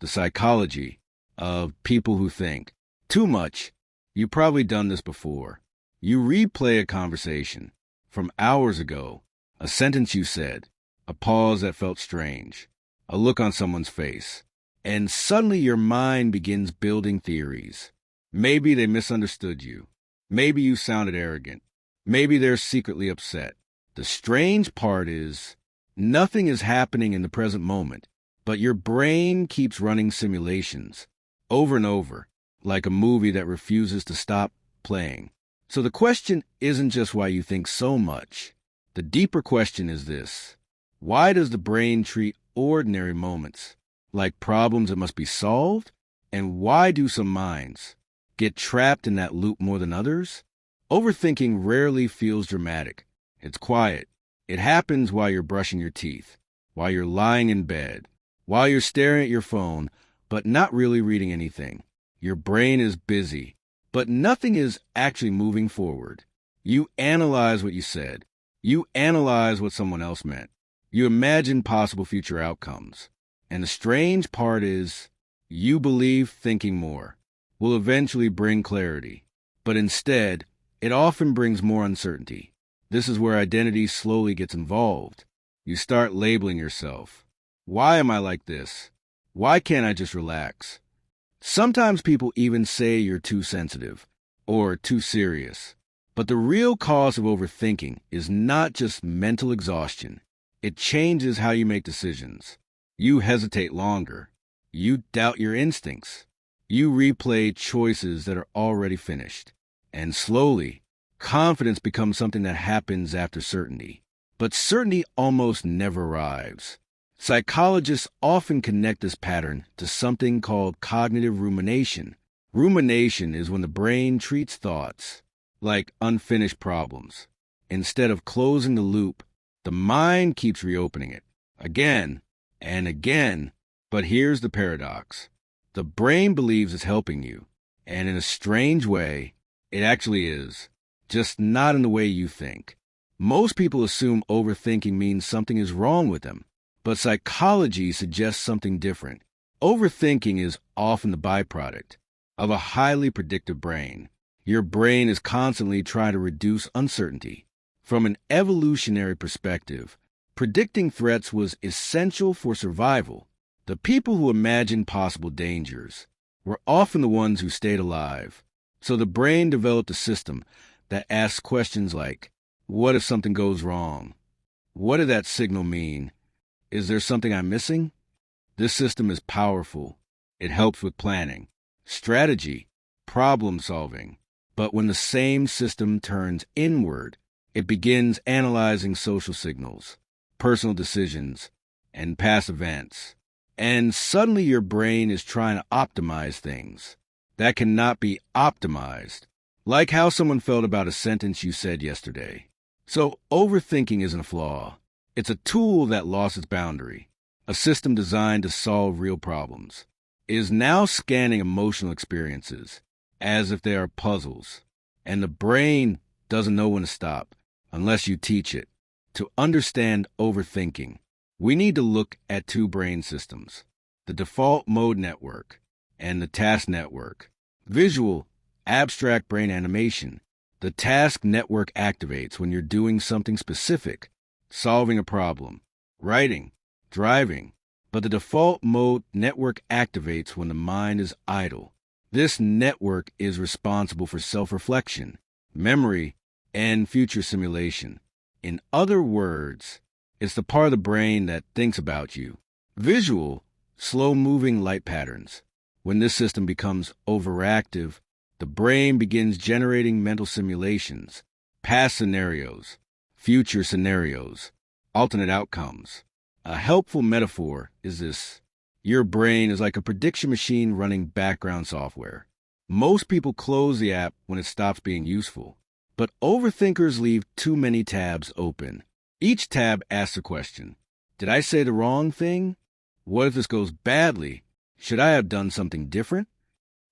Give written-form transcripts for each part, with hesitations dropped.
the psychology of people who think too much. You've probably done this before. You replay a conversation from hours ago, a sentence you said, a pause that felt strange, a look on someone's face, and suddenly your mind begins building theories. Maybe they misunderstood you. Maybe you sounded arrogant. Maybe they're secretly upset. The strange part is, nothing is happening in the present moment, but your brain keeps running simulations over and over, like a movie that refuses to stop playing. So the question isn't just why you think so much. The deeper question is this: why does the brain treat ordinary moments like problems that must be solved? And why do some minds get trapped in that loop more than others? Overthinking rarely feels dramatic. It's quiet. It happens while you're brushing your teeth, while you're lying in bed, while you're staring at your phone, but not really reading anything. Your brain is busy, but nothing is actually moving forward. You analyze what you said. You analyze what someone else meant. You imagine possible future outcomes. And the strange part is, you believe thinking more will eventually bring clarity. But instead, it often brings more uncertainty. This is where identity slowly gets involved. You start labeling yourself. Why am I like this? Why can't I just relax? Sometimes people even say you're too sensitive or too serious. But the real cause of overthinking is not just mental exhaustion. It changes how you make decisions. You hesitate longer. You doubt your instincts. You replay choices that are already finished. And slowly, confidence becomes something that happens after certainty. But certainty almost never arrives. Psychologists often connect this pattern to something called cognitive rumination. Rumination is when the brain treats thoughts like unfinished problems. Instead of closing the loop, the mind keeps reopening it again and again. But here's the paradox. The brain believes it's helping you, and in a strange way, it actually is, just not in the way you think. Most people assume overthinking means something is wrong with them, but psychology suggests something different. Overthinking is often the byproduct of a highly predictive brain. Your brain is constantly trying to reduce uncertainty. From an evolutionary perspective, predicting threats was essential for survival. The people who imagined possible dangers were often the ones who stayed alive. So the brain developed a system that asks questions like, what if something goes wrong? What did that signal mean? Is there something I'm missing? This system is powerful. It helps with planning, strategy, problem solving. But when the same system turns inward, it begins analyzing social signals, personal decisions, and past events. And suddenly your brain is trying to optimize things that cannot be optimized, like how someone felt about a sentence you said yesterday. So overthinking isn't a flaw. It's a tool that lost its boundary. A system designed to solve real problems is now scanning emotional experiences as if they are puzzles. And the brain doesn't know when to stop unless you teach it. To understand overthinking, we need to look at two brain systems: the default mode network and the task network. Visual, abstract brain animation. The task network activates when you're doing something specific, solving a problem, writing, driving. But the default mode network activates when the mind is idle. This network is responsible for self-reflection, memory, and future simulation. In other words, it's the part of the brain that thinks about you. Visual, slow-moving light patterns. When this system becomes overactive, the brain begins generating mental simulations, past scenarios, future scenarios, alternate outcomes. A helpful metaphor is this: your brain is like a prediction machine running background software. Most people close the app when it stops being useful, but overthinkers leave too many tabs open. Each tab asks a question. Did I say the wrong thing? What if this goes badly? Should I have done something different?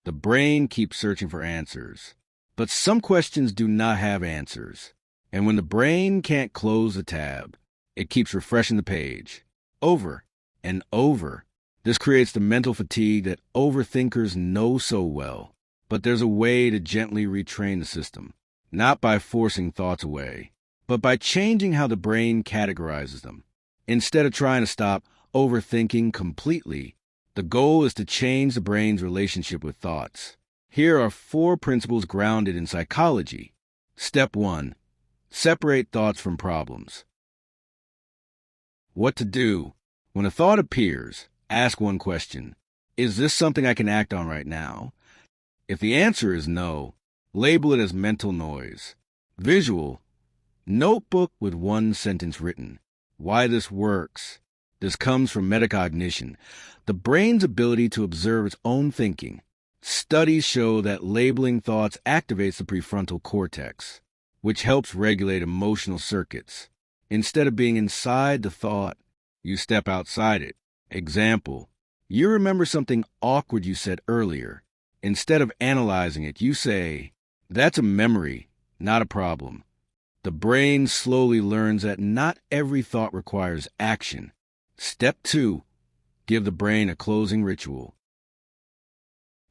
The brain keeps searching for answers, but some questions do not have answers. And when the brain can't close the tab, it keeps refreshing the page over and over This creates the mental fatigue that overthinkers know so well. But there's a way to gently retrain the system, not by forcing thoughts away, but by changing how the brain categorizes them. Instead of trying to stop overthinking completely, the goal is to change the brain's relationship with thoughts. Here are 4 principles grounded in psychology. Step 1. Separate thoughts from problems. What to do? When a thought appears, ask one question. Is this something I can act on right now? If the answer is no, label it as mental noise. Visual. Notebook with 1 sentence written. Why this works. This comes from metacognition, the brain's ability to observe its own thinking. Studies show that labeling thoughts activates the prefrontal cortex, which helps regulate emotional circuits. Instead of being inside the thought, you step outside it. Example, you remember something awkward you said earlier. Instead of analyzing it, you say, "That's a memory, not a problem." The brain slowly learns that not every thought requires action. Step 2. Give the brain a closing ritual.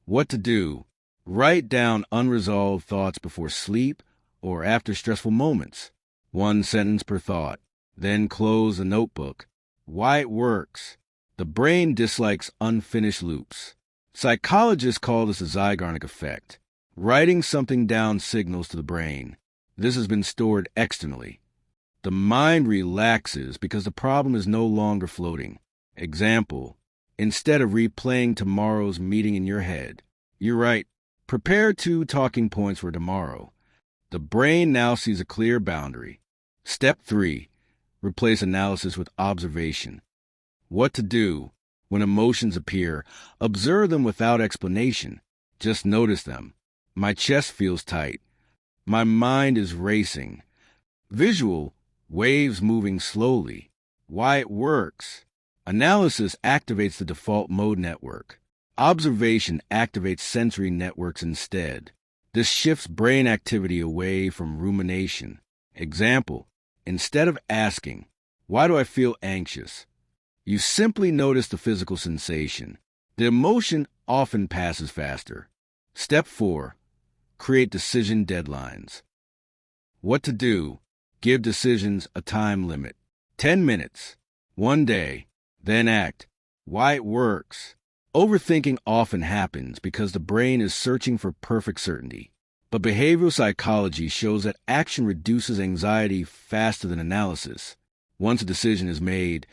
What to do? Write down unresolved thoughts before sleep or after stressful moments. 1 sentence per thought. Then close the notebook. Why it works. The brain dislikes unfinished loops. Psychologists call this the Zeigarnik effect. Writing something down signals to the brain. This has been stored externally. The mind relaxes because the problem is no longer floating. Example, instead of replaying tomorrow's meeting in your head, you write, "Prepare 2 talking points for tomorrow." The brain now sees a clear boundary. Step 3. Replace analysis with observation. What to do? When emotions appear, observe them without explanation. Just notice them. My chest feels tight. My mind is racing. Visual, waves moving slowly. Why it works. Analysis activates the default mode network. Observation activates sensory networks instead. This shifts brain activity away from rumination. Example, instead of asking, "Why do I feel anxious?" you simply notice the physical sensation. The emotion often passes faster. Step 4. Create decision deadlines. What to do? Give decisions a time limit. 10 minutes. 1 day. Then act. Why it works. Overthinking often happens because the brain is searching for perfect certainty. But behavioral psychology shows that action reduces anxiety faster than analysis. Once a decision is made,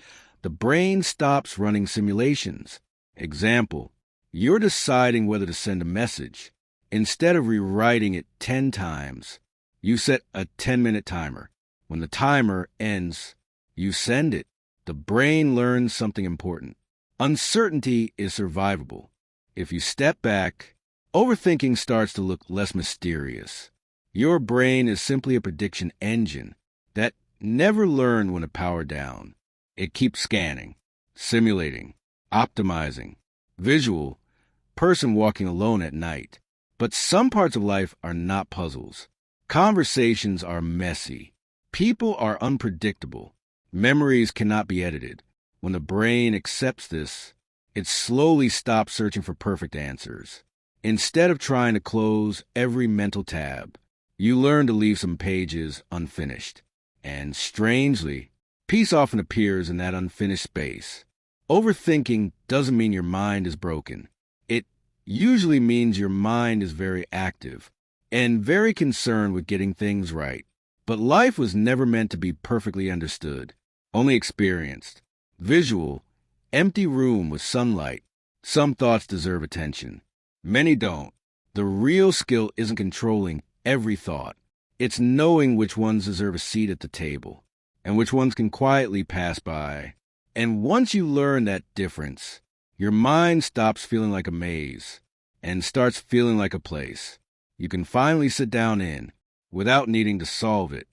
the brain stops running simulations. Example, you're deciding whether to send a message. Instead of rewriting it 10 times, you set a 10-minute timer. When the timer ends, you send it. The brain learns something important. Uncertainty is survivable. If you step back, overthinking starts to look less mysterious. Your brain is simply a prediction engine that never learned when to power down. It keeps scanning, simulating, optimizing. Visual, person walking alone at night. But some parts of life are not puzzles. Conversations are messy. People are unpredictable. Memories cannot be edited. When the brain accepts this, it slowly stops searching for perfect answers. Instead of trying to close every mental tab, you learn to leave some pages unfinished. And strangely, peace often appears in that unfinished space. Overthinking doesn't mean your mind is broken. It usually means your mind is very active and very concerned with getting things right. But life was never meant to be perfectly understood, only experienced. Visual, empty room with sunlight. Some thoughts deserve attention. Many don't. The real skill isn't controlling every thought. It's knowing which ones deserve a seat at the table and which ones can quietly pass by. And once you learn that difference, your mind stops feeling like a maze and starts feeling like a place you can finally sit down in without needing to solve it.